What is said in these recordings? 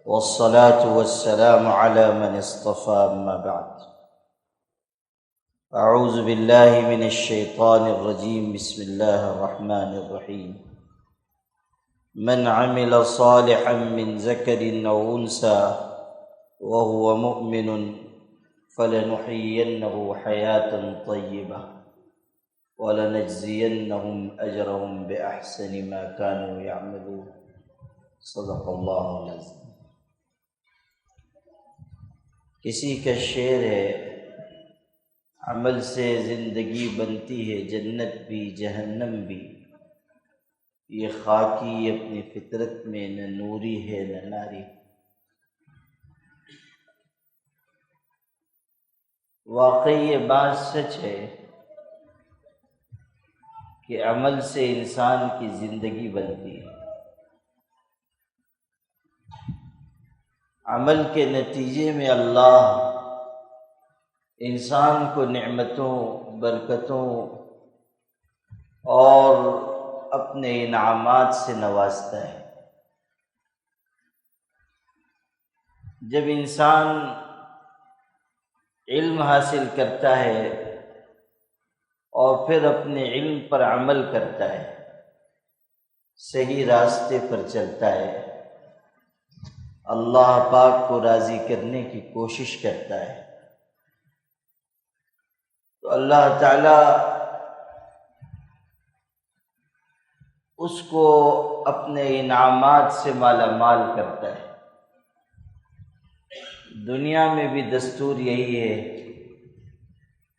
والصلاة والسلام على من اصطفى أما بعد أعوذ بالله من الشيطان الرجيم بسم الله الرحمن الرحيم من عمل صالحا من ذكر أو أنثى وهو مؤمن فلنحيينه حياة طيبة ولنجزينهم أجرهم بأحسن ما كانوا يعملون صدق اللہ العظیم۔ کسی کا شعر ہے، عمل سے زندگی بنتی ہے جنت بھی جہنم بھی، یہ خاکی اپنی فطرت میں نہ نوری ہے نہ ناری۔ واقعی یہ بات سچ ہے کہ عمل سے انسان کی زندگی بنتی ہے۔ عمل کے نتیجے میں اللہ انسان کو نعمتوں، برکتوں اور اپنے انعامات سے نوازتا ہے۔ جب انسان علم حاصل کرتا ہے اور پھر اپنے علم پر عمل کرتا ہے، صحیح راستے پر چلتا ہے، اللہ پاک کو راضی کرنے کی کوشش کرتا ہے، تو اللہ تعالی اس کو اپنے انعامات سے مالا مال کرتا ہے۔ دنیا میں بھی دستور یہی ہے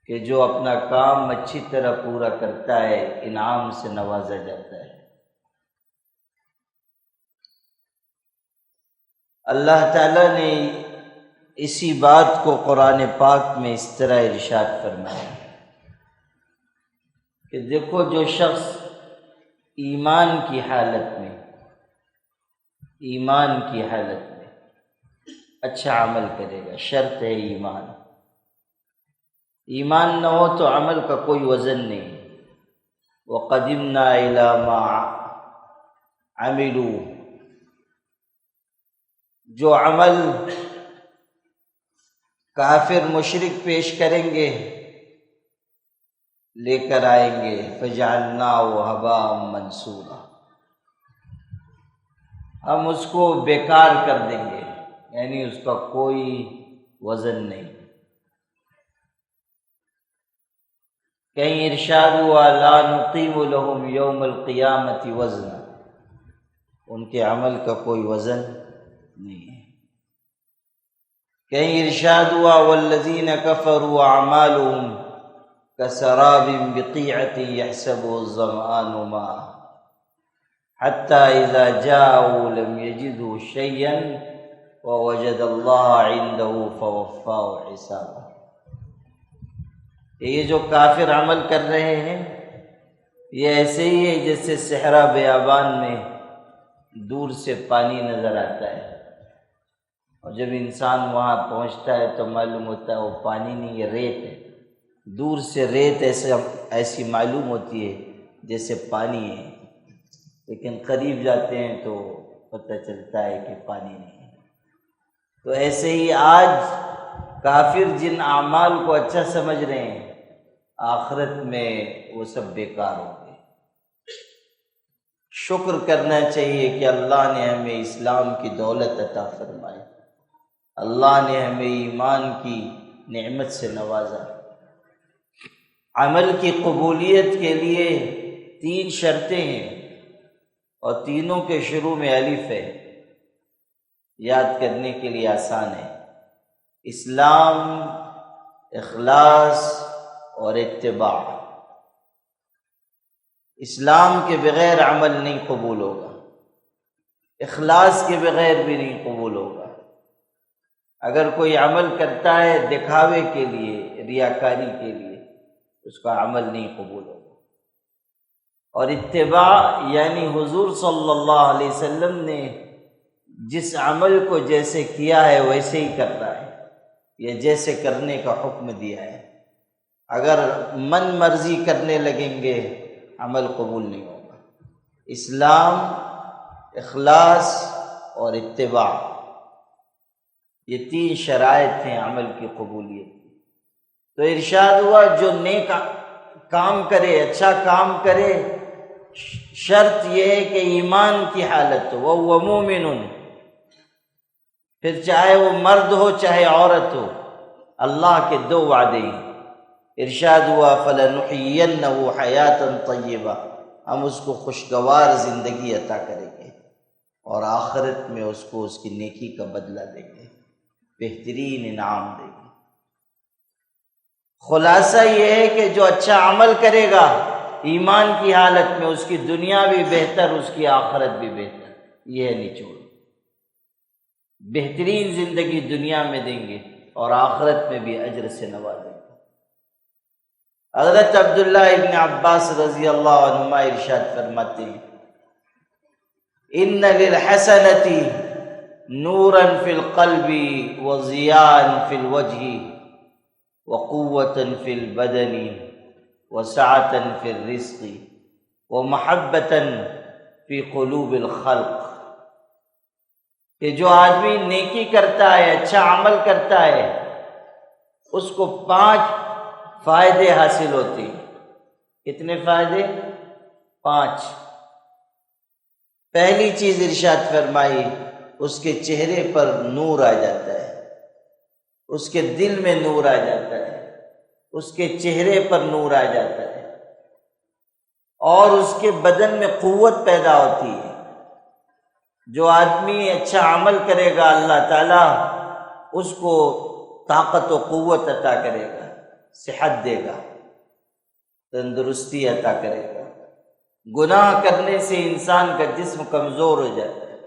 کہ جو اپنا کام اچھی طرح پورا کرتا ہے انعام سے نوازا جاتا ہے۔ اللہ تعالیٰ نے اسی بات کو قرآن پاک میں اس طرح ارشاد فرمایا کہ دیکھو، جو شخص ایمان کی حالت میں اچھا عمل کرے گا، شرط ہے ایمان۔ ایمان نہ ہو تو عمل کا کوئی وزن نہیں۔ وَقَدِمْنَا إِلَىٰ مَا عَمِلُوا، جو عمل کافر مشرک پیش کریں گے، لے کر آئیں گے، فَجَعَلْنَاهُ هَبَاءً مَنْثُورًا، ہم اس کو بیکار کر دیں گے، یعنی اس کا کوئی وزن نہیں۔ کہیں ارشاد ہوا لَا نُقِيمُ لَهُمْ يَوْمَ الْقِيَامَةِ وَزْنًا، ان کے عمل کا کوئی وزن نہیں ہے۔ کہیں ارشاد ہوا وَالَّذِينَ كَفَرُوا أَعْمَالُهُمْ كَسَرَابٍ بِقِيعَةٍ يَحْسَبُهُ الظَّمْآنُ مَاءً حَتَّى إِذَا جَاءَهُ لَمْ يَجِدْهُ شَيْئًا وَوَجَدَ اللَّهَ عِندَهُ فَوَفَّاهُ حِسَابَهُ۔ یہ جو کافر عمل کر رہے ہیں، یہ ایسے ہی ہے جیسے صحرا بیابان میں دور سے پانی نظر آتا ہے، اور جب انسان وہاں پہنچتا ہے تو معلوم ہوتا ہے وہ پانی نہیں، یہ ریت ہے۔ دور سے ریت ایسی معلوم ہوتی ہے جیسے پانی ہے، لیکن قریب جاتے ہیں تو پتہ چلتا ہے کہ پانی نہیں ہے۔ تو ایسے ہی آج کافر جن اعمال کو اچھا سمجھ رہے ہیں، آخرت میں وہ سب بیکار ہوں گے۔ شکر کرنا چاہیے کہ اللہ نے ہمیں اسلام کی دولت عطا فرمائی، اللہ نے ہمیں ایمان کی نعمت سے نوازا۔ عمل کی قبولیت کے لیے 3 شرطیں ہیں، اور تینوں کے شروع میں الف ہے، یاد کرنے کے لیے آسان ہے۔ اسلام، اخلاص اور اتباع۔ اسلام کے بغیر عمل نہیں قبول ہوگا، اخلاص کے بغیر بھی نہیں قبول ہوگا۔ اگر کوئی عمل کرتا ہے دکھاوے کے لیے، ریاکاری کے لیے، اس کا عمل نہیں قبول ہوگا۔ اور اتباع یعنی حضور صلی اللہ علیہ وسلم نے جس عمل کو جیسے کیا ہے ویسے ہی کرنا ہے، یا جیسے کرنے کا حکم دیا ہے۔ اگر من مرضی کرنے لگیں گے عمل قبول نہیں ہوگا۔ اسلام، اخلاص اور اتباع، یہ 3 شرائط ہیں عمل کی قبولیت کی۔ تو ارشاد ہوا جو نیک کام کرے، اچھا کام کرے، شرط یہ ہے کہ ایمان کی حالت ہو، وَهُوَ مُؤْمِنٌ، پھر چاہے وہ مرد ہو چاہے عورت ہو، اللہ کے 2 وعدے ہیں۔ ارشاد ہوا فَلَنُحْيِيَنَّهُ حَيَاةً طَيِّبَةً، ہم اس کو خوشگوار زندگی عطا کریں گے اور آخرت میں اس کو اس کی نیکی کا بدلہ دیں گے، بہترین انعام دیں گے۔ خلاصہ یہ ہے کہ جو اچھا عمل کرے گا ایمان کی حالت میں، اس کی دنیا بھی بہتر، اس کی آخرت بھی بہتر، یہ ہے نچوڑ۔ بہترین زندگی دنیا میں دیں گے اور آخرت میں بھی اجر سے نوازیں گے۔ حضرت عبداللہ ابن عباس رضی اللہ عنہما ارشاد فرماتے ہیں ان للحسنۃ نورا فی القلب وضیاء فی الوجہ وقوة فی البدن وسعة فی الرزق ومحبة فی قلوب الخلق، کہ جو آدمی نیکی کرتا ہے، اچھا عمل کرتا ہے، اس کو 5 فائدے حاصل ہوتے ہیں۔ کتنے فائدے؟ 5۔ پہلی چیز ارشاد فرمائی، اس کے چہرے پر نور آ جاتا ہے، اس کے دل میں نور آ جاتا ہے، اس کے چہرے پر نور آ جاتا ہے، اور اس کے بدن میں قوت پیدا ہوتی ہے۔ جو آدمی اچھا عمل کرے گا اللہ تعالیٰ اس کو طاقت و قوت عطا کرے گا، صحت دے گا، تندرستی عطا کرے گا۔ گناہ کرنے سے انسان کا جسم کمزور ہو جاتا ہے،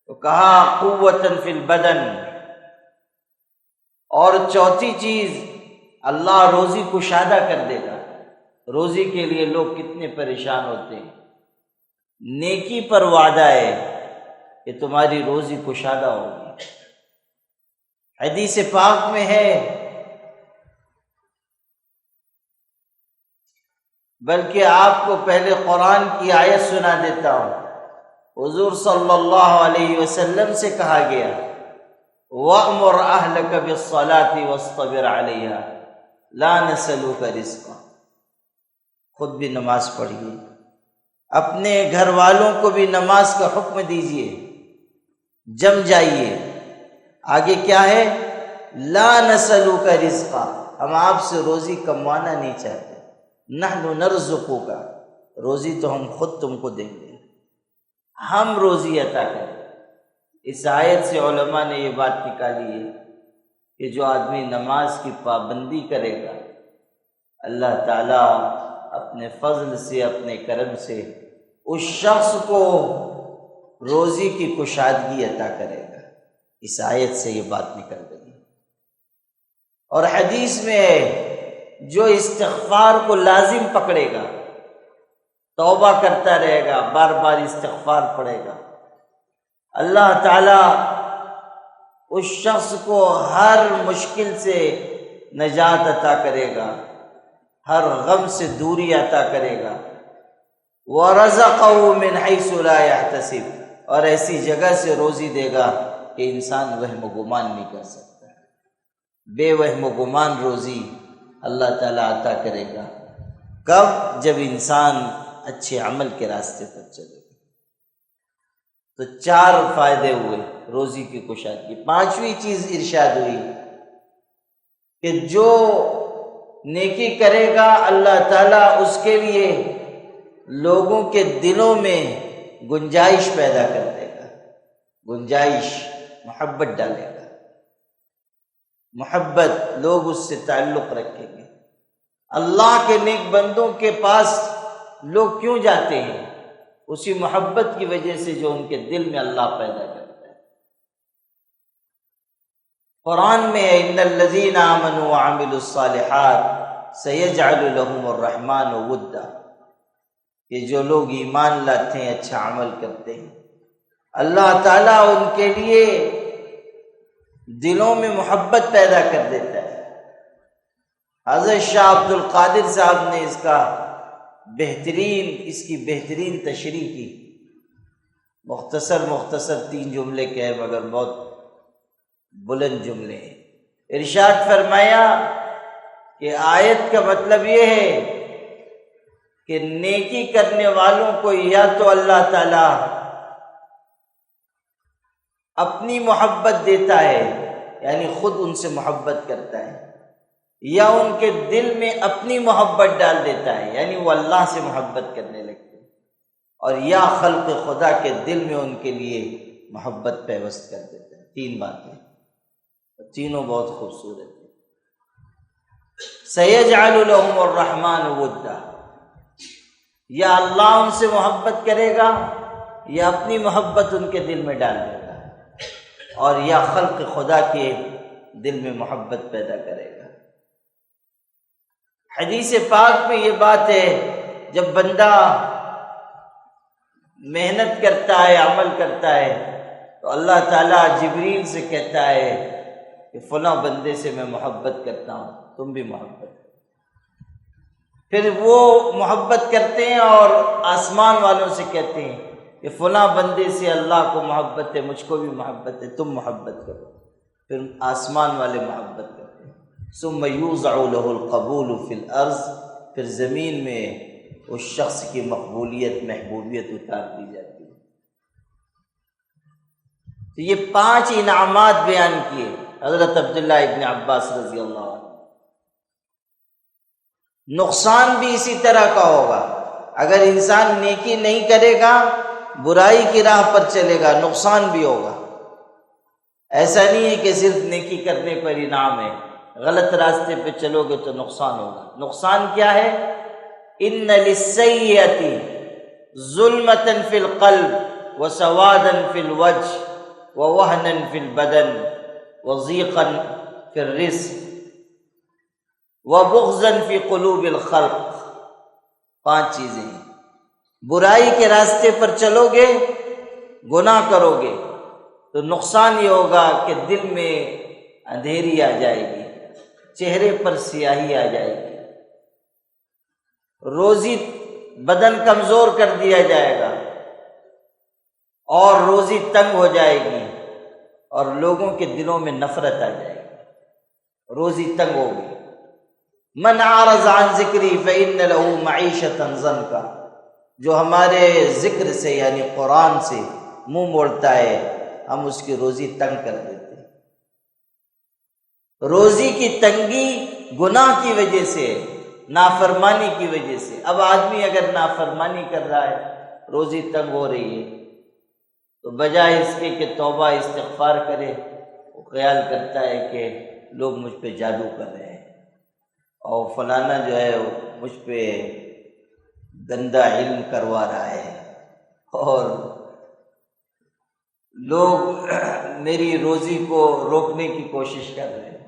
تو کہا قوتاً فی البدن۔ اور چوتھی چیز، اللہ روزی کشادہ کر دے گا۔ روزی کے لیے لوگ کتنے پریشان ہوتے ہیں، نیکی پر وعدہ ہے کہ تمہاری روزی کشادہ ہوگی۔ حدیث پاک میں ہے، بلکہ آپ کو پہلے قرآن کی آیت سنا دیتا ہوں۔ حضور صلی اللہ علیہ وسلم سے کہا گیا وَأْمُرْ أَهْلَكَ بِالصَّلَاةِ وَاصْطَبِرْ عَلَيْهَا لَا نَسْأَلُكَ رِزْقًا، خود بھی نماز پڑھیے، اپنے گھر والوں کو بھی نماز کا حکم دیجیے، جم جائیے۔ آگے کیا ہے؟ لا نسألوک رزقا، ہم آپ سے روزی کموانا نہیں چاہتے، نحن نرزقوک، روزی تو ہم خود تم کو دیں گے، ہم روزی عطا کریں۔ اس آیت سے علماء نے یہ بات نکالی ہے کہ جو آدمی نماز کی پابندی کرے گا، اللہ تعالیٰ اپنے فضل سے، اپنے کرم سے اس شخص کو روزی کی کشادگی عطا کرے گا۔ اس آیت سے یہ بات نکل گئی۔ اور حدیث میں ہے جو استغفار کو لازم پکڑے گا، توبہ کرتا رہے گا، بار بار استغفار پڑھے گا، اللہ تعالیٰ اس شخص کو ہر مشکل سے نجات عطا کرے گا، ہر غم سے دوری عطا کرے گا۔ وَرَزَقَهُ مِنْ حَيْثُ لَا يَحْتَسِبُ، اور ایسی جگہ سے روزی دے گا کہ انسان وہم و گمان نہیں کر سکتا۔ بے وہم و گمان روزی اللہ تعالیٰ عطا کرے گا۔ کب؟ جب انسان اچھے عمل کے راستے پر چلے گا۔ تو 4 فائدے ہوئے روزی کی کشادگی۔ 5ویں چیز ارشاد ہوئی کہ جو نیکی کرے گا اللہ تعالیٰ اس کے لیے لوگوں کے دلوں میں گنجائش پیدا کر دے گا، گنجائش، محبت ڈالے گا، محبت، لوگ اس سے تعلق رکھیں گے۔ اللہ کے نیک بندوں کے پاس لوگ کیوں جاتے ہیں؟ اسی محبت کی وجہ سے جو ان کے دل میں اللہ پیدا کرتا ہے۔ قرآن میں ہے ان الذین آمنوا وعملوا الصالحات سیجعل لهم الرحمن ودا، کہ جو لوگ ایمان لاتے ہیں، اچھا عمل کرتے ہیں، اللہ تعالیٰ ان کے لیے دلوں میں محبت پیدا کر دیتا ہے۔ حضرت شاہ عبد القادر صاحب نے اس کی بہترین تشریح کی۔ مختصر 3 جملے کے ہیں مگر بہت بلند جملے ہیں۔ ارشاد فرمایا کہ آیت کا مطلب یہ ہے کہ نیکی کرنے والوں کو یا تو اللہ تعالی اپنی محبت دیتا ہے، یعنی خود ان سے محبت کرتا ہے، یا ان کے دل میں اپنی محبت ڈال دیتا ہے، یعنی وہ اللہ سے محبت کرنے لگتے ہیں، اور یا خلق خدا کے دل میں ان کے لیے محبت پیوست کر دیتا ہے۔ 3 باتیں، تینوں بہت خوبصورت ہیں۔ سَيَجْعَلُ لَهُمُ الرَّحْمَنُ وُدًّا، یا اللہ ان سے محبت کرے گا یا اپنی محبت ان کے دل میں ڈال دے گا، اور یا خلق خدا کے دل میں محبت پیدا کرے گا۔ حدیث پاک میں یہ بات ہے، جب بندہ محنت کرتا ہے، عمل کرتا ہے، تو اللہ تعالیٰ جبریل سے کہتا ہے کہ فلاں بندے سے میں محبت کرتا ہوں، تم بھی محبت کرو۔ پھر وہ محبت کرتے ہیں اور آسمان والوں سے کہتے ہیں کہ فلاں بندے سے اللہ کو محبت ہے، مجھ کو بھی محبت ہے، تم محبت کرو۔ پھر آسمان والے محبت کرتے ہیں۔ ثم یوضع له القبول فی الارض، پھر زمین میں اس شخص کی مقبولیت، محبوبیت اتار دی جاتی ہے۔ تو یہ 5 انعامات بیان کیے حضرت عبداللہ ابن عباس رضی اللہ عنہ۔ نقصان بھی اسی طرح کا ہوگا، اگر انسان نیکی نہیں کرے گا، برائی کی راہ پر چلے گا، نقصان بھی ہوگا۔ ایسا نہیں ہے کہ صرف نیکی کرنے پر انعام ہے، غلط راستے پہ چلو گے تو نقصان ہوگا۔ نقصان کیا ہے؟ ان للسیئۃ ظلمۃ فی القلب وسوادا فی الوجہ ووہنا فی البدن وضیقا فی الرزق وبغضا فی قلوب الخلق۔ 5 چیزیں ہیں۔ برائی کے راستے پر چلو گے، گناہ کرو گے تو نقصان یہ ہوگا کہ دل میں اندھیری آ جائے گی، چہرے پر سیاہی آ جائے گی، روزی بدن کمزور کر دیا جائے گا، اور روزی تنگ ہو جائے گی، اور لوگوں کے دلوں میں نفرت آ جائے گی، روزی تنگ ہوگی۔ من اعرض عن ذکری فإن له معیشة ضنکا، جو ہمارے ذکر سے یعنی قرآن سے منہ موڑتا ہے، ہم اس کی روزی تنگ کر دیتے ہیں۔ روزی کی تنگی گناہ کی وجہ سے، نافرمانی کی وجہ سے۔ اب آدمی اگر نافرمانی کر رہا ہے، روزی تنگ ہو رہی ہے، تو بجائے اس کے کہ توبہ استغفار کرے، وہ خیال کرتا ہے کہ لوگ مجھ پہ جادو کر رہے ہیں، اور فلانا جو ہے مجھ پہ گندا علم کروا رہا ہے، اور لوگ میری روزی کو روکنے کی کوشش کر رہے ہیں،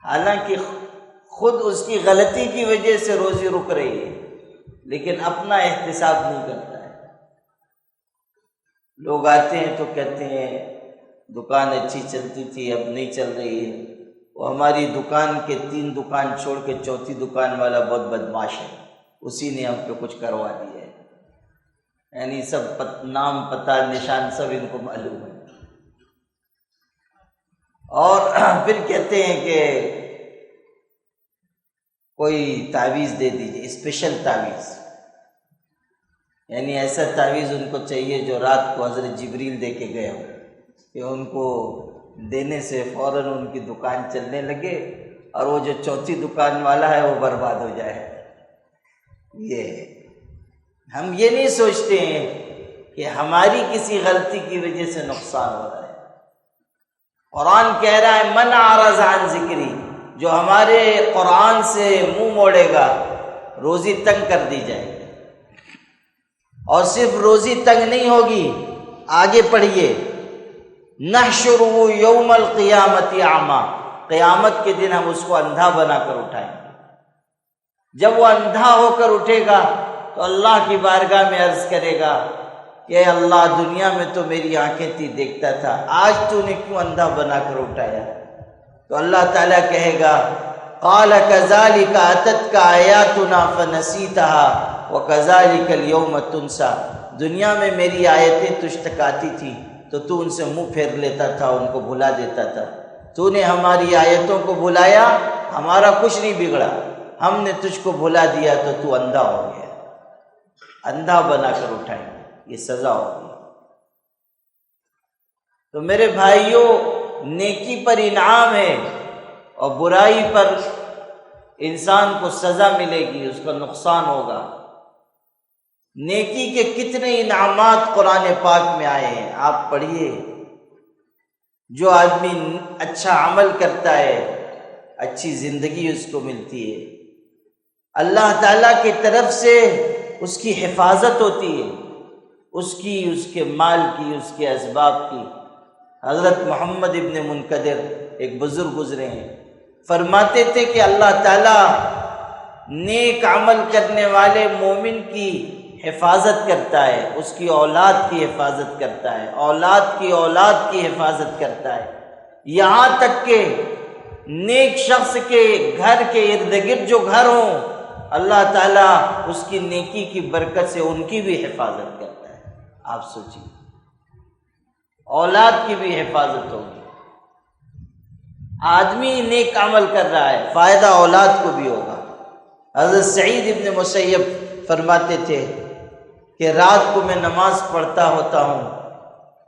حالانکہ خود اس کی غلطی کی وجہ سے روزی رک رہی ہے، لیکن اپنا احتساب نہیں کرتا ہے۔ لوگ آتے ہیں تو کہتے ہیں دکان اچھی چلتی تھی، اب نہیں چل رہی ہے، وہ ہماری دکان کے 3 دکان چھوڑ کے 4تھی دکان والا بہت بدماش ہے، اسی نے ہم پہ کچھ کروا دیا ہے۔ یعنی سب نام پتہ نشان سب ان کو معلوم ہے، اور پھر کہتے ہیں کہ کوئی تعویذ دے دیجئے، اسپیشل تعویذ، یعنی ایسا تعویذ ان کو چاہیے جو رات کو حضرت جبریل دے کے گئے ہو، کہ ان کو دینے سے فوراً ان کی دکان چلنے لگے، اور وہ جو 4تھی دکان والا ہے وہ برباد ہو جائے۔ یہ ہم یہ نہیں سوچتے ہیں کہ ہماری کسی غلطی کی وجہ سے نقصان ہو رہا ہے۔ قرآن کہہ رہا ہے من اعرض عن ذکری، جو ہمارے قرآن سے منہ موڑے گا، روزی تنگ کر دی جائے گی۔ اور صرف روزی تنگ نہیں ہوگی، آگے پڑھیے، نحشرہ یوم القیامت اعمی، قیامت کے دن ہم اس کو اندھا بنا کر اٹھائیں گے۔ جب وہ اندھا ہو کر اٹھے گا تو اللہ کی بارگاہ میں عرض کرے گا کہ اللہ دنیا میں تو میری آنکھیں تھی، دیکھتا تھا، آج تو نے کیوں اندھا بنا کر اٹھایا؟ تو اللہ تعالیٰ کہے گا قال کذالک اتتک آیاتنا فنسیتها وکذالک اليوم تنسی، دنیا میں میری آیتیں تجھ تک آتی تھی تو تو ان سے منہ پھیر لیتا تھا، ان کو بھلا دیتا تھا۔ تو نے ہماری آیتوں کو بھلایا، ہمارا کچھ نہیں بگڑا، ہم نے تجھ کو بھلا دیا تو تو اندھا ہو گیا، اندھا بنا کر اٹھائیں گے، یہ سزا ہوگی۔ تو میرے بھائیوں، نیکی پر انعام ہے اور برائی پر انسان کو سزا ملے گی، اس کا نقصان ہوگا۔ نیکی کے کتنے انعامات قرآن پاک میں آئے ہیں، آپ پڑھیے۔ جو آدمی اچھا عمل کرتا ہے اچھی زندگی اس کو ملتی ہے، اللہ تعالیٰ کی طرف سے اس کی حفاظت ہوتی ہے، اس کے مال کی، اس کے اسباب کی۔ حضرت محمد ابن منکدر ایک بزرگ گزرے ہیں، فرماتے تھے کہ اللہ تعالیٰ نیک عمل کرنے والے مومن کی حفاظت کرتا ہے، اس کی اولاد کی حفاظت کرتا ہے، اولاد کی اولاد کی حفاظت کرتا ہے، یہاں تک کہ نیک شخص کے گھر کے ارد گرد جو گھر ہوں، اللہ تعالیٰ اس کی نیکی کی برکت سے ان کی بھی حفاظت کرتا ہے۔ آپ سوچیے، اولاد کی بھی حفاظت ہوگی۔ آدمی نیک عمل کر رہا ہے، فائدہ اولاد کو بھی ہوگا۔ حضرت سعید ابن مسیب فرماتے تھے کہ رات کو میں نماز پڑھتا ہوتا ہوں،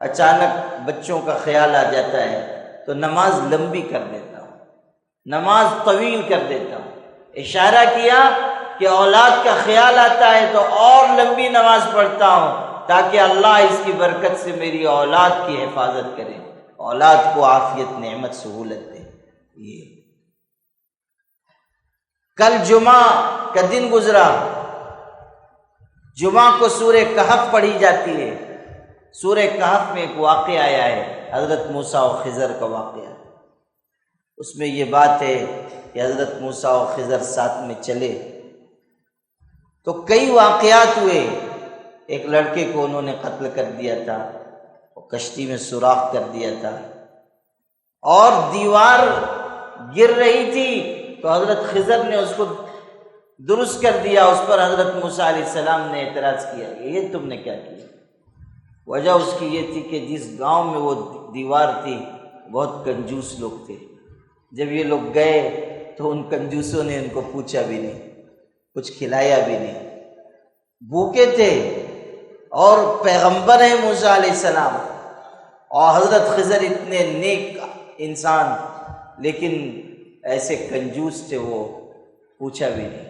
اچانک بچوں کا خیال آ جاتا ہے تو نماز لمبی کر دیتا ہوں، نماز طویل کر دیتا ہوں۔ اشارہ کیا کہ اولاد کا خیال آتا ہے تو اور لمبی نماز پڑھتا ہوں تاکہ اللہ اس کی برکت سے میری اولاد کی حفاظت کرے، اولاد کو عافیت، نعمت، سہولت دے۔ یہ کل جمعہ کا دن گزرا، جمعہ کو سورہ کہف پڑھی جاتی ہے۔ سورہ کہف میں ایک واقعہ آیا ہے، حضرت موسیٰ و خضر کا واقعہ۔ اس میں یہ بات ہے کہ حضرت موسیٰ و خضر ساتھ میں چلے تو کئی واقعات ہوئے۔ ایک لڑکے کو انہوں نے قتل کر دیا تھا، وہ کشتی میں سوراخ کر دیا تھا، اور دیوار گر رہی تھی تو حضرت خضر نے اس کو درست کر دیا۔ اس پر حضرت موسیٰ علیہ السلام نے اعتراض کیا کہ یہ تم نے کیا کیا؟ وجہ اس کی یہ تھی کہ جس گاؤں میں وہ دیوار تھی بہت کنجوس لوگ تھے، جب یہ لوگ گئے تو ان کنجوسوں نے ان کو پوچھا بھی نہیں، کچھ کھلایا بھی نہیں، بھوکے تھے، اور پیغمبر ہیں موسیٰ علیہ السلام اور حضرت خضر اتنے نیک انسان، لیکن ایسے کنجوس تھے، وہ پوچھا بھی نہیں۔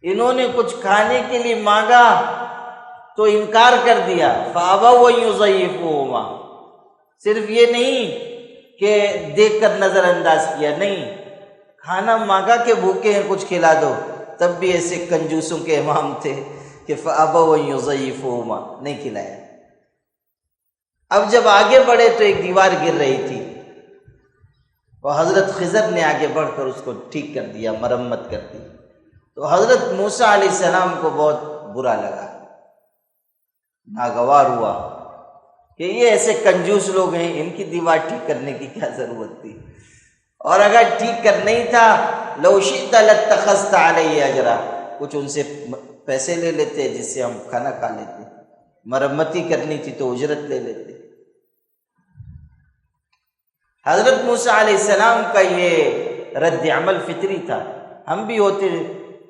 انہوں نے کچھ کھانے کے لیے مانگا تو انکار کر دیا، فَأَبَوْا أَن يُضَيِّفُوهُمَا۔ صرف یہ نہیں کہ دیکھ کر نظر انداز کیا، نہیں، کھانا مانگا کہ بھوکے ہیں کچھ کھلا دو، تب بھی ایسے کنجوسوں کے امام تھے کہ فَأَبَوْا أَن يُضَيِّفُوهُمَا، نہیں کھلایا۔ اب جب آگے بڑھے تو ایک دیوار گر رہی تھی، اور حضرت خضر نے آگے بڑھ کر اس کو ٹھیک کر دیا، مرمت کر دی۔ تو حضرت موسیٰ علیہ السلام کو بہت برا لگا، ناگوار ہوا کہ یہ ایسے کنجوس لوگ ہیں، ان کی دیوار ٹھیک کرنے کی کیا ضرورت تھی، اور اگر ٹھیک کرنا ہی تھا لو شئت لاتخذت علیہ اجرا، کچھ ان سے پیسے لے لیتے جس سے ہم کھانا کھا لیتے، مرمتی کرنی تھی تو اجرت لے لیتے۔ حضرت موسیٰ علیہ السلام کا یہ رد عمل فطری تھا۔ ہم بھی ہوتے،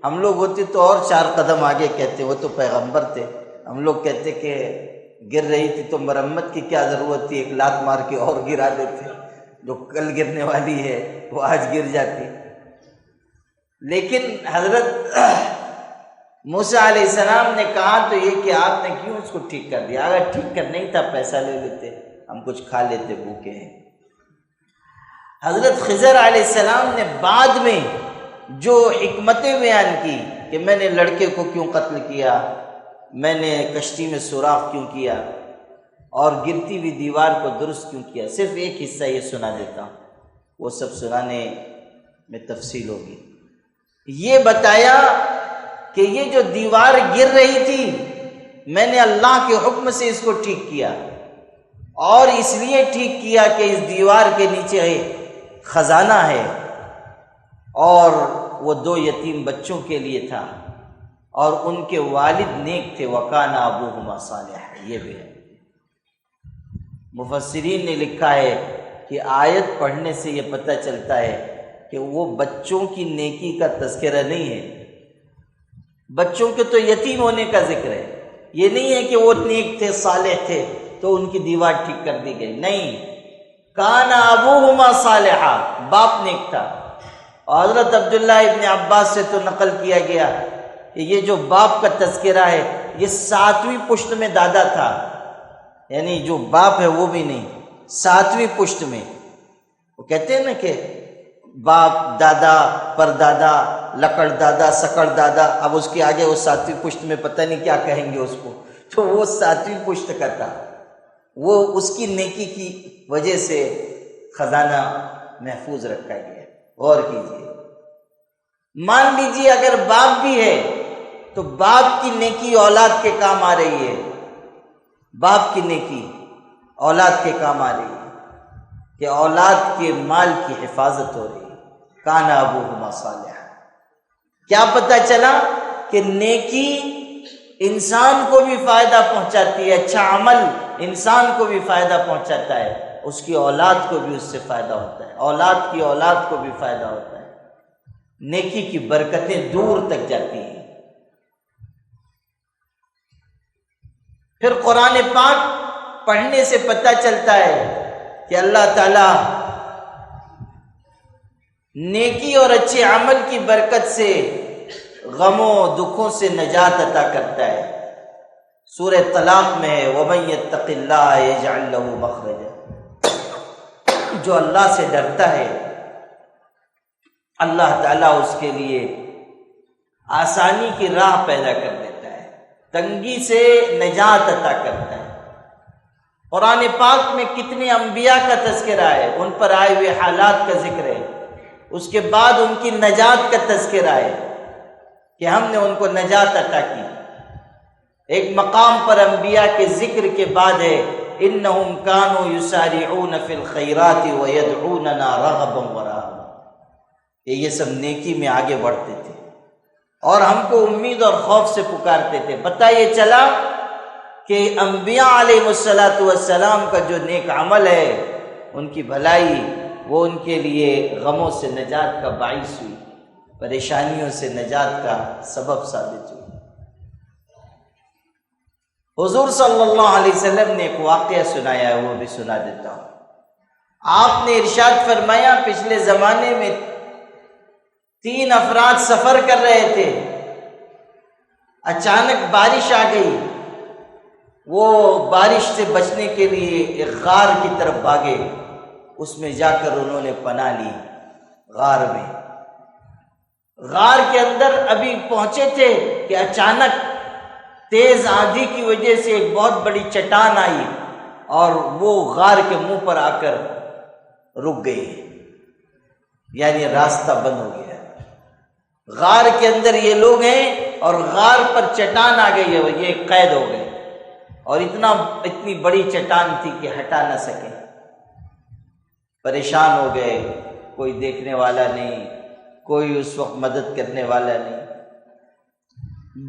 ہم لوگ ہوتے تو اور 4 قدم آگے کہتے، وہ تو پیغمبر تھے، ہم لوگ کہتے کہ گر رہی تھی تو مرمت کی کیا ضرورت تھی، ایک لات مار کے اور گرا دیتے، جو کل گرنے والی ہے وہ آج گر جاتی۔ لیکن حضرت موسیٰ علیہ السلام نے کہا تو یہ کہ آپ نے کیوں اس کو ٹھیک کر دیا، اگر ٹھیک کرنا ہی تھا پیسہ لے لیتے، ہم کچھ کھا لیتے، بھوکے ہیں۔ حضرت خضر علیہ السلام نے بعد میں جو حکمتیں بیان کی کہ میں نے لڑکے کو کیوں قتل کیا، میں نے کشتی میں سوراخ کیوں کیا، اور گرتی ہوئی دیوار کو درست کیوں کیا، صرف ایک حصہ یہ سنا دیتا ہوں، وہ سب سنانے میں تفصیل ہوگی۔ یہ بتایا کہ یہ جو دیوار گر رہی تھی میں نے اللہ کے حکم سے اس کو ٹھیک کیا، اور اس لیے ٹھیک کیا کہ اس دیوار کے نیچے خزانہ ہے، اور وہ 2 یتیم بچوں کے لیے تھا، اور ان کے والد نیک تھے، وَكَانَ أَبُوهُمَا صَالِحًا. یہ بھی ہے. مفسرین نے لکھا ہے کہ آیت پڑھنے سے یہ پتہ چلتا ہے کہ وہ بچوں کی نیکی کا تذکرہ نہیں ہے. بچوں کے تو یتیم ہونے کا ذکر ہے. یہ نہیں ہے کہ وہ نیک تھے، صالح تھے تو ان کی دیوار ٹھیک کر دی گئی. نہیں، کان ابوہما صالحا، باپ نیک تھا. اور حضرت عبداللہ ابن عباس سے تو نقل کیا گیا کہ یہ جو باپ کا تذکرہ ہے یہ 7ویں پشت میں دادا تھا. یعنی جو باپ ہے وہ بھی نہیں، 7ویں پشت میں. وہ کہتے ہیں نا کہ باپ، دادا، پردادا، لکڑ دادا، سکڑ دادا. اب اس کے آگے وہ 7ویں پشت میں پتہ نہیں کیا کہیں گے اس کو. تو وہ 7ویں پشت کا تھا. وہ اس کی نیکی کی وجہ سے خزانہ محفوظ رکھا گیا. غور کیجیے. مان لیجیے اگر باپ بھی ہے تو باپ کی نیکی اولاد کے کام آ رہی ہے. باپ کی نیکی اولاد کے کام آ رہی ہے کہ اولاد کے مال کی حفاظت ہو رہی ہے. کان ابوہما صالحا. کیا پتہ چلا کہ نیکی انسان کو بھی فائدہ پہنچاتی ہے. اچھا عمل انسان کو بھی فائدہ پہنچاتا ہے، اس کی اولاد کو بھی اس سے فائدہ ہوتا ہے، اولاد کی اولاد کو بھی فائدہ ہوتا ہے. نیکی کی برکتیں دور تک جاتی ہیں. پھر قرآن پاک پڑھنے سے پتہ چلتا ہے کہ اللہ تعالی نیکی اور اچھے عمل کی برکت سے غموں دکھوں سے نجات عطا کرتا ہے. سورہ طلاق میں ہے وَمَن يَتَّقِ اللَّهَ يَجْعَلْ لَهُ مَخْرَجًا. جو اللہ سے ڈرتا ہے اللہ تعالیٰ اس کے لیے آسانی کی راہ پیدا کر دیتا ہے، تنگی سے نجات عطا کرتا ہے. قرآن پاک میں کتنے انبیاء کا تذکرہ ہے، ان پر آئے ہوئے حالات کا ذکر ہے. اس کے بعد ان کی نجات کا تذکرہ ہے کہ ہم نے ان کو نجات عطا کی. ایک مقام پر انبیاء کے ذکر کے بعد ہے انہم کانوا یسارعون فی الخیرات ویدعوننا رغبا ورہبا. یہ سب نیکی میں آگے بڑھتے تھے اور ہم کو امید اور خوف سے پکارتے تھے. پتہ یہ چلا کہ انبیاء علیہ السلام کا جو نیک عمل ہے، ان کی بھلائی، وہ ان کے لیے غموں سے نجات کا باعث ہوئی، پریشانیوں سے نجات کا سبب ثابت ہوئی. حضور صلی اللہ علیہ وسلم نے ایک واقعہ سنایا ہے، وہ بھی سنا دیتا ہوں. آپ نے ارشاد فرمایا پچھلے زمانے میں 3 افراد سفر کر رہے تھے، اچانک بارش آ گئی. وہ بارش سے بچنے کے لیے ایک غار کی طرف بھاگے. اس میں جا کر انہوں نے پناہ لی. غار میں، غار کے اندر ابھی پہنچے تھے کہ اچانک تیز آندھی کی وجہ سے ایک بہت بڑی چٹان آئی اور وہ غار کے منہ پر آ کر رک گئی. یعنی راستہ بند ہو گیا. غار کے اندر یہ لوگ ہیں اور غار پر چٹان آ گئی ہے، یہ قید ہو گئے. اور اتنی بڑی چٹان تھی کہ ہٹا نہ سکے. پریشان ہو گئے، کوئی دیکھنے والا نہیں، کوئی اس وقت مدد کرنے والا نہیں.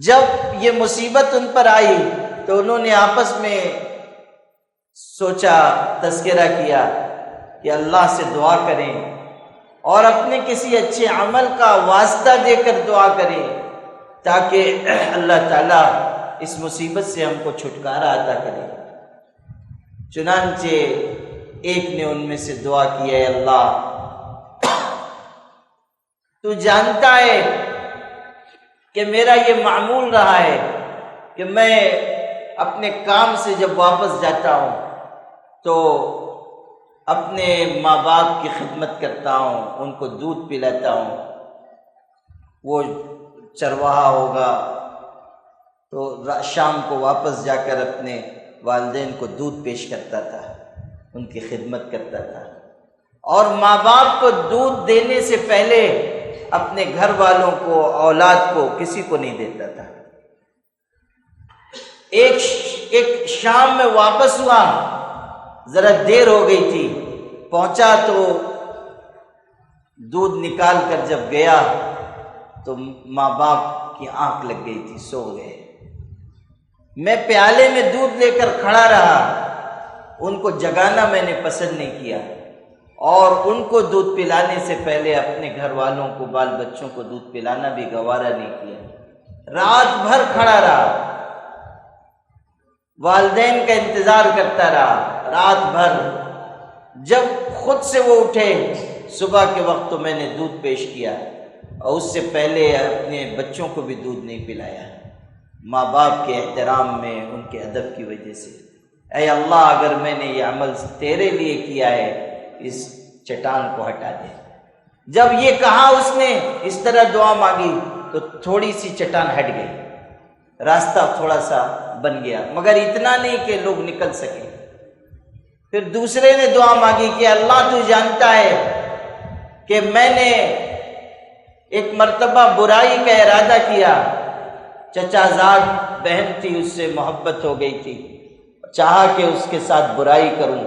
جب یہ مصیبت ان پر آئی تو انہوں نے آپس میں سوچا، تذکرہ کیا کہ اللہ سے دعا کریں اور اپنے کسی اچھے عمل کا واسطہ دے کر دعا کریں تاکہ اللہ تعالیٰ اس مصیبت سے ہم کو چھٹکارا عطا کرے. چنانچہ ایک نے ان میں سے دعا کی، اے اللہ تو جانتا ہے کہ میرا یہ معمول رہا ہے کہ میں اپنے کام سے جب واپس جاتا ہوں تو اپنے ماں باپ کی خدمت کرتا ہوں، ان کو دودھ پلاتا ہوں. وہ چرواہا ہوگا تو شام کو واپس جا کر اپنے والدین کو دودھ پیش کرتا تھا، ان کی خدمت کرتا تھا. اور ماں باپ کو دودھ دینے سے پہلے اپنے گھر والوں کو، اولاد کو، کسی کو نہیں دیتا تھا. ایک شام میں واپس ہوا، ذرا دیر ہو گئی تھی. پہنچا تو دودھ نکال کر جب گیا تو ماں باپ کی آنکھ لگ گئی تھی، سو گئے۔ میں پیالے میں دودھ لے کر کھڑا رہا، ان کو جگانا میں نے پسند نہیں کیا، اور ان کو دودھ پلانے سے پہلے اپنے گھر والوں کو، بال بچوں کو دودھ پلانا بھی گوارا نہیں کیا۔ رات بھر کھڑا رہا، والدین کا انتظار کرتا رہا رات بھر۔ جب خود سے وہ اٹھے صبح کے وقت تو میں نے دودھ پیش کیا، اور اس سے پہلے اپنے بچوں کو بھی دودھ نہیں پلایا، ماں باپ کے احترام میں، ان کے ادب کی وجہ سے۔ اے اللہ، اگر میں نے یہ عمل تیرے لیے کیا ہے، اس چٹان کو ہٹا دے۔ جب یہ کہا اس نے، اس طرح دعا مانگی، تو تھوڑی سی چٹان ہٹ گئی، راستہ تھوڑا سا بن گیا، مگر اتنا نہیں کہ لوگ نکل سکے۔ پھر دوسرے نے دعا مانگی کہ اللہ تو جانتا ہے کہ میں نے ایک مرتبہ برائی کا ارادہ کیا، چچا زاد بہن تھی، اس سے محبت ہو گئی تھی، چاہا کہ اس کے ساتھ برائی کروں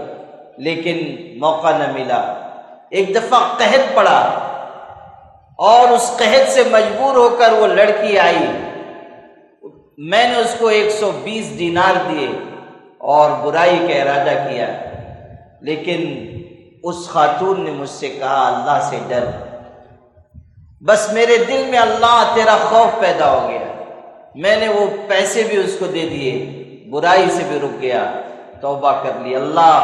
لیکن موقع نہ ملا۔ ایک دفعہ قحط پڑا اور اس قحط سے مجبور ہو کر وہ لڑکی آئی، میں نے اس کو 120 دینار دیے اور برائی کا ارادہ کیا، لیکن اس خاتون نے مجھ سے کہا اللہ سے ڈر۔ بس میرے دل میں اللہ تیرا خوف پیدا ہو گیا، میں نے وہ پیسے بھی اس کو دے دیے، برائی سے بھی رک گیا، توبہ کر لی۔ اللہ،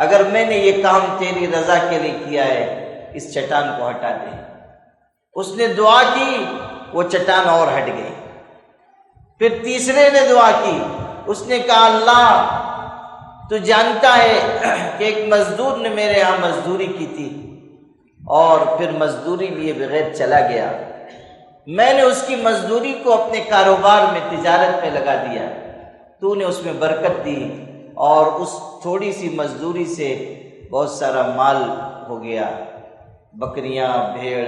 اگر میں نے یہ کام تیری رضا کے لیے کیا ہے، اس چٹان کو ہٹا دے۔ اس نے دعا کی، وہ چٹان اور ہٹ گئی۔ پھر تیسرے نے دعا کی، اس نے کہا اللہ تو جانتا ہے کہ ایک مزدور نے میرے ہاں مزدوری کی تھی اور پھر مزدوری لیے بغیر چلا گیا، میں نے اس کی مزدوری کو اپنے کاروبار میں، تجارت میں لگا دیا، تو نے اس میں برکت دی، اور اس تھوڑی سی مزدوری سے بہت سارا مال ہو گیا، بکریاں، بھیڑ،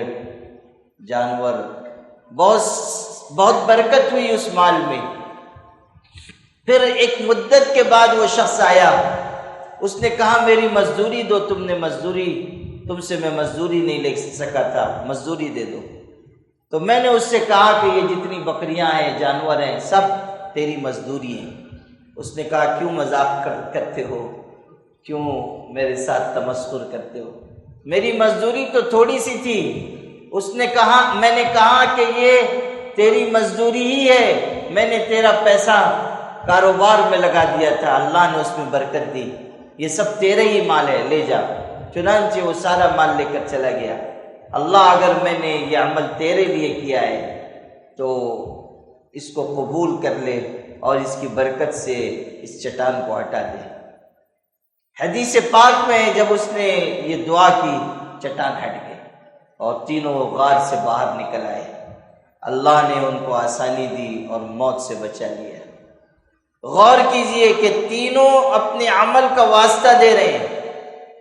جانور، بہت برکت ہوئی اس مال میں۔ پھر ایک مدت کے بعد وہ شخص آیا، اس نے کہا میری مزدوری دو، تم سے میں مزدوری نہیں لے سکا تھا، مزدوری دے دو۔ تو میں نے اس سے کہا کہ یہ جتنی بکریاں ہیں، جانور ہیں، سب تیری مزدوری ہیں۔ اس نے کہا کیوں مذاق کرتے ہو، کیوں میرے ساتھ تمسخر کرتے ہو، میری مزدوری تو تھوڑی سی تھی۔ میں نے کہا کہ یہ تیری مزدوری ہی ہے، میں نے تیرا پیسہ کاروبار میں لگا دیا تھا، اللہ نے اس میں برکت دی، یہ سب تیرے ہی مال ہے، لے جا۔ چنانچہ وہ سارا مال لے کر چلا گیا۔ اللہ، اگر میں نے یہ عمل تیرے لیے کیا ہے تو اس کو قبول کر لے اور اس کی برکت سے اس چٹان کو ہٹا دے۔ حدیث پاک میں جب اس نے یہ دعا کی، چٹان ہٹ گئی اور تینوں غار سے باہر نکل آئے۔ اللہ نے ان کو آسانی دی اور موت سے بچا لیا۔ غور کیجئے کہ تینوں اپنے عمل کا واسطہ دے رہے ہیں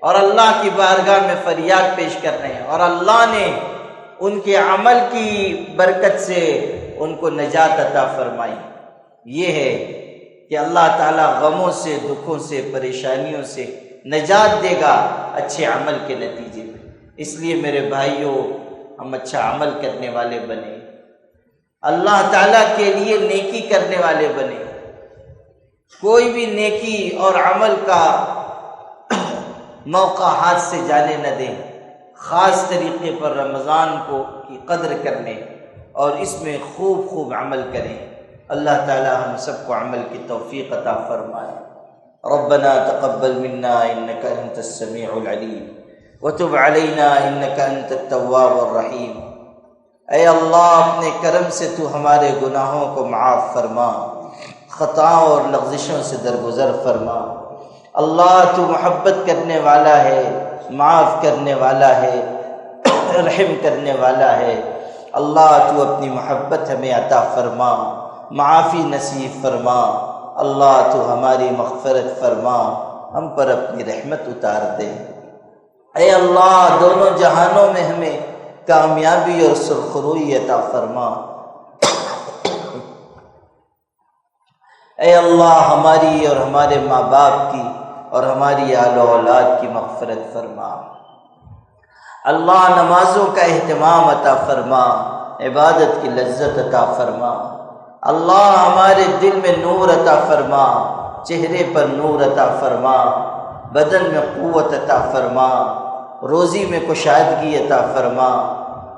اور اللہ کی بارگاہ میں فریاد پیش کر رہے ہیں، اور اللہ نے ان کے عمل کی برکت سے ان کو نجات عطا فرمائی۔ یہ ہے کہ اللہ تعالیٰ غموں سے، دکھوں سے، پریشانیوں سے نجات دے گا اچھے عمل کے نتیجے میں۔ اس لیے میرے بھائیوں، ہم اچھا عمل کرنے والے بنے، اللہ تعالیٰ کے لیے نیکی کرنے والے بنے۔ کوئی بھی نیکی اور عمل کا موقع ہاتھ سے جانے نہ دیں، خاص طریقے پر رمضان کی قدر کرنے اور اس میں خوب عمل کریں۔ اللہ تعالی ہم سب کو عمل کی توفیق عطا فرمائے۔ ربنا تقبل منا انك انت السميع العليم وتب علينا انك انت التواب الرحيم۔ اے اللہ، اپنے کرم سے تو ہمارے گناہوں کو معاف فرما، خطاؤں اور لغزشوں سے درگزر فرما۔ اللہ، تو محبت کرنے والا ہے، معاف کرنے والا ہے، رحم کرنے والا ہے۔ اللہ، تو اپنی محبت ہمیں عطا فرما، معافی نصیب فرما۔ اللہ، تو ہماری مغفرت فرما، ہم پر اپنی رحمت اتار دے۔ اے اللہ، دونوں جہانوں میں ہمیں کامیابی اور سرخروئی عطا فرما۔ اے اللہ، ہماری اور ہمارے ماں باپ کی اور ہماری آل و اولاد کی مغفرت فرما۔ اللہ، نمازوں کا اہتمام عطا فرما۔ عبادت کی لذت عطا فرما۔ اللہ ہمارے دل میں نور عطا فرما، چہرے پر نور عطا فرما، بدن میں قوت عطا فرما، روزی میں کشادگی عطا فرما۔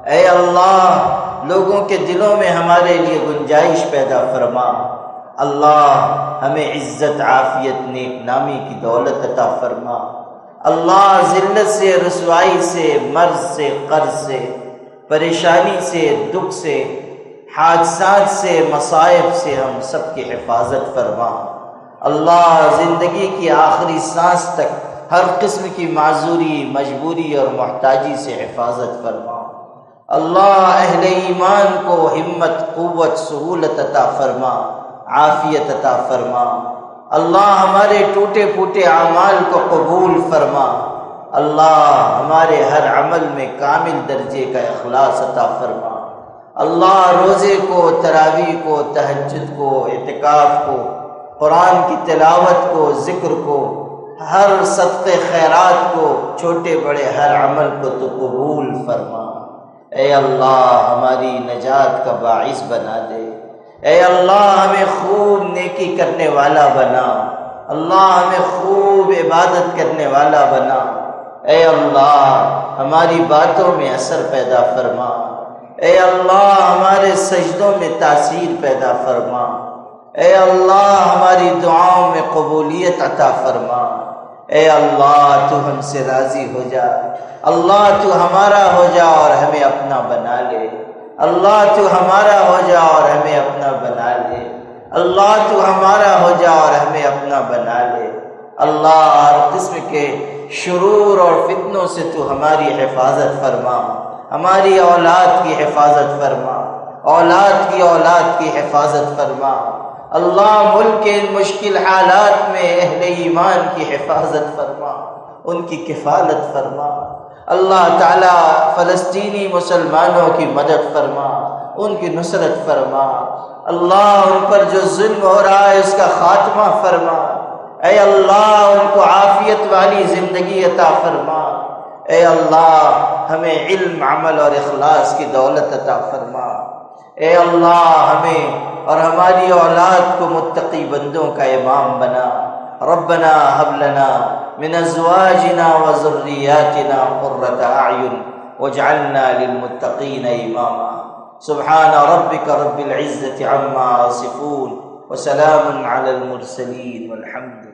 اے اللہ لوگوں کے دلوں میں ہمارے لیے گنجائش پیدا فرما۔ اللہ ہمیں عزت، عافیت، نیک نامی کی دولت عطا فرما۔ اللہ ذلت سے، رسوائی سے، مرض سے، قرض سے، پریشانی سے، دکھ سے، حادثات سے، مصائب سے ہم سب کی حفاظت فرما۔ اللہ زندگی کی آخری سانس تک ہر قسم کی معذوری، مجبوری اور محتاجی سے حفاظت فرما۔ اللہ اہل ایمان کو ہمت، قوت، سہولت عطا فرما، عافیت عطا فرما۔ اللہ ہمارے ٹوٹے پھوٹے اعمال کو قبول فرما۔ اللہ ہمارے ہر عمل میں کامل درجے کا اخلاص عطا فرما۔ اللہ روزے کو، تراویح کو، تہجد کو، اعتکاف کو، قرآن کی تلاوت کو، ذکر کو، ہر صدقے خیرات کو، چھوٹے بڑے ہر عمل کو تو قبول فرما۔ اے اللہ ہماری نجات کا باعث بنا دے۔ اے اللہ ہمیں خوب نیکی کرنے والا بنا۔ اللہ ہمیں خوب عبادت کرنے والا بنا۔ اے اللہ ہماری باتوں میں اثر پیدا فرما۔ اے اللہ ہمارے سجدوں میں تاثیر پیدا فرما۔ اے اللہ ہماری دعاؤں میں قبولیت عطا فرما۔ اے اللہ تو ہم سے راضی ہو جا۔ اللہ تو ہمارا ہو جا اور ہمیں اپنا بنا لے۔ اللہ تو ہمارا ہو جا اور ہمیں اپنا بنا لے۔ اللہ تو ہمارا ہو جا اور ہمیں اپنا بنا لے۔ اللہ ہر قسم کے شرور اور فتنوں سے تو ہماری حفاظت فرما، ہماری اولاد کی حفاظت فرما، اولاد کی اولاد کی حفاظت فرما۔ اللہ ملک کے ان مشکل حالات میں اہل ایمان کی حفاظت فرما، ان کی کفالت فرما۔ اللہ تعالیٰ فلسطینی مسلمانوں کی مدد فرما، ان کی نصرت فرما۔ اللہ ان پر جو ظلم ہو رہا ہے اس کا خاتمہ فرما۔ اے اللہ ان کو عافیت والی زندگی عطا فرما۔ اے اللہ ہمیں علم، عمل اور اخلاص کی دولت عطا فرما۔ اے اللہ ہمیں اور ہماری اولاد کو متقی بندوں کا امام بنا۔ ربنا هب لنا من ازواجنا وذرياتنا قرة اعين واجعلنا للمتقين اماما۔ سبحان ربك رب العزة عما يصفون وسلام على المرسلين والحمد